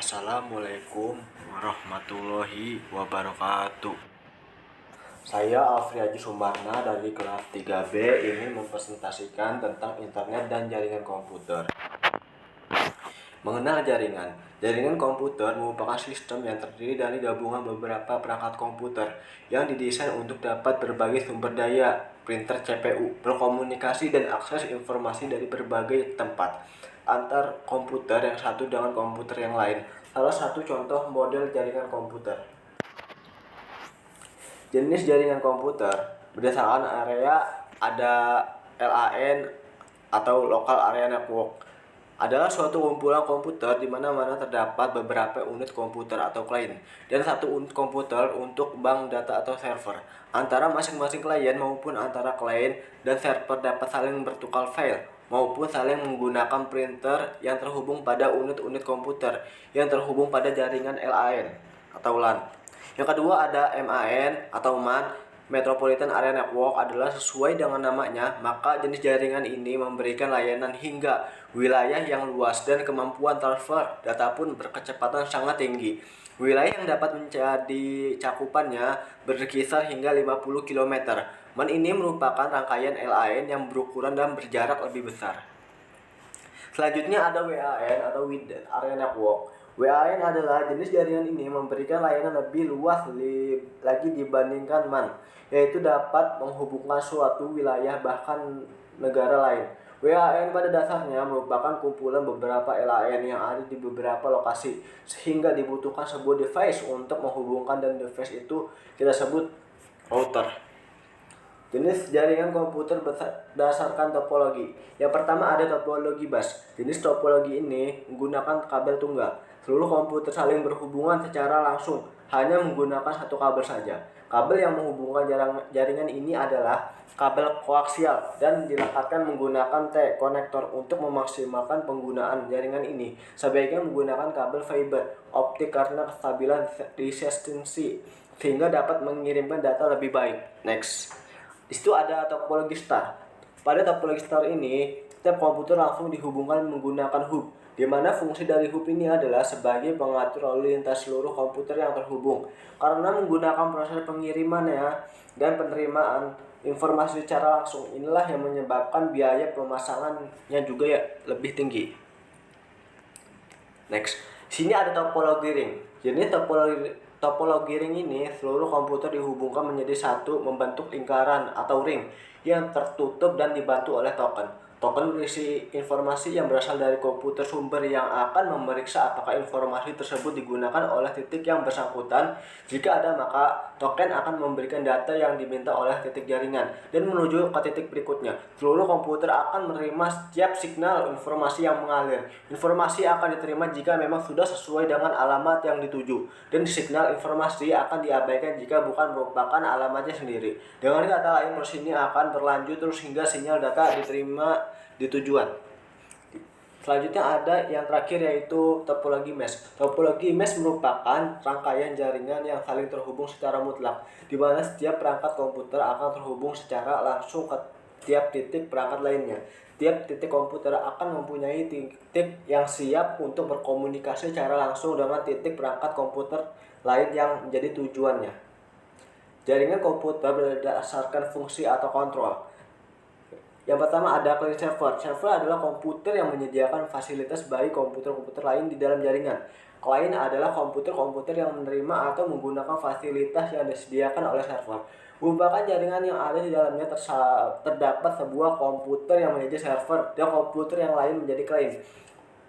Assalamualaikum warahmatullahi wabarakatuh. Saya Alfriaji Sumarna dari kelas 3B ingin mempresentasikan tentang internet dan jaringan komputer. Mengenal jaringan. Jaringan komputer merupakan sistem yang terdiri dari gabungan beberapa perangkat komputer yang didesain untuk dapat berbagi sumber daya, printer CPU, berkomunikasi dan akses informasi dari berbagai tempat antar komputer yang satu dengan komputer yang lain. Salah satu contoh model jaringan komputer. Jenis jaringan komputer berdasarkan area ada LAN atau Local Area Network. Adalah suatu kumpulan komputer di mana terdapat beberapa unit komputer atau klien dan satu unit komputer untuk bank data atau server. Antara masing-masing klien maupun antara klien dan server dapat saling bertukar file maupun saling menggunakan printer yang terhubung pada unit-unit komputer yang terhubung pada jaringan LAN atau LAN. Yang kedua ada MAN atau MAN. Metropolitan Area Network adalah sesuai dengan namanya, maka jenis jaringan ini memberikan layanan hingga wilayah yang luas dan kemampuan transfer data pun berkecepatan sangat tinggi. Wilayah yang dapat menjadi cakupannya berkisar hingga 50 km. MAN ini merupakan rangkaian LAN yang berukuran dan berjarak lebih besar. Selanjutnya ada WAN atau Wide Area Network. WAN adalah jenis jaringan ini memberikan layanan lebih luas lagi dibandingkan MAN, yaitu dapat menghubungkan suatu wilayah bahkan negara lain. WAN pada dasarnya merupakan kumpulan beberapa LAN yang ada di beberapa lokasi, sehingga dibutuhkan sebuah device untuk menghubungkan, dan device itu kita sebut router. Jenis jaringan komputer berdasarkan topologi. Yang pertama ada topologi bus. Jenis topologi ini menggunakan kabel tunggal. Seluruh komputer saling berhubungan secara langsung, hanya menggunakan satu kabel saja. Kabel yang menghubungkan jaringan ini adalah kabel koaksial dan dilekatkan menggunakan T-konektor. Untuk memaksimalkan penggunaan jaringan ini, sebaiknya menggunakan kabel fiber optik karena kestabilan resistensi sehingga dapat mengirimkan data lebih baik. Next. Di situ ada topologi star. Pada topologi star ini, setiap komputer langsung dihubungkan menggunakan hub, di mana fungsi dari hub ini adalah sebagai pengatur lalu lintas seluruh komputer yang terhubung. Karena menggunakan proses pengirimannya dan penerimaan informasi secara langsung, inilah yang menyebabkan biaya pemasangannya juga lebih tinggi. Next, sini ada topologi ring. Jadi topologi ring ini seluruh komputer dihubungkan menjadi satu membentuk lingkaran atau ring yang tertutup dan dibantu oleh token. Token berisi informasi yang berasal dari komputer sumber yang akan memeriksa apakah informasi tersebut digunakan oleh titik yang bersangkutan. Jika ada, maka token akan memberikan data yang diminta oleh titik jaringan dan menuju ke titik berikutnya. Seluruh komputer akan menerima setiap signal informasi yang mengalir. Informasi akan diterima jika memang sudah sesuai dengan alamat yang dituju, dan signal informasi akan diabaikan jika bukan merupakan alamatnya sendiri. Dengan kata lain, proses ini akan berlanjut terus hingga sinyal data diterima di tujuan. Selanjutnya ada yang terakhir yaitu topologi mesh. Topologi mesh merupakan rangkaian jaringan yang saling terhubung secara mutlak, di mana setiap perangkat komputer akan terhubung secara langsung ke tiap titik perangkat lainnya. Tiap titik komputer akan mempunyai titik yang siap untuk berkomunikasi secara langsung dengan titik perangkat komputer lain yang menjadi tujuannya. Jaringan komputer berdasarkan fungsi atau kontrol. Yang pertama ada client server. Server adalah komputer yang menyediakan fasilitas bagi komputer-komputer lain di dalam jaringan. Client adalah komputer-komputer yang menerima atau menggunakan fasilitas yang disediakan oleh server. Merupakan jaringan yang ada di dalamnya terdapat sebuah komputer yang menjadi server dan komputer yang lain menjadi client.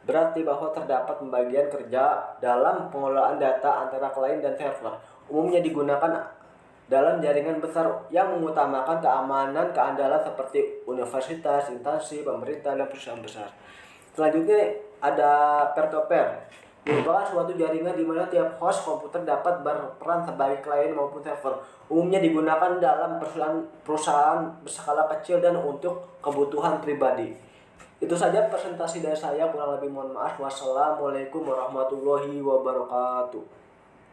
Berarti bahwa terdapat pembagian kerja dalam pengelolaan data antara client dan server. Umumnya digunakan dalam jaringan besar yang mengutamakan keamanan, keandalan seperti universitas, instansi, pemerintah, dan perusahaan besar. Selanjutnya ada peer-to-peer. Merupakan suatu jaringan di mana tiap host komputer dapat berperan sebagai klien maupun server. Umumnya digunakan dalam perusahaan berskala kecil dan untuk kebutuhan pribadi. Itu saja presentasi dari saya, kurang lebih mohon maaf. Wassalamualaikum warahmatullahi wabarakatuh.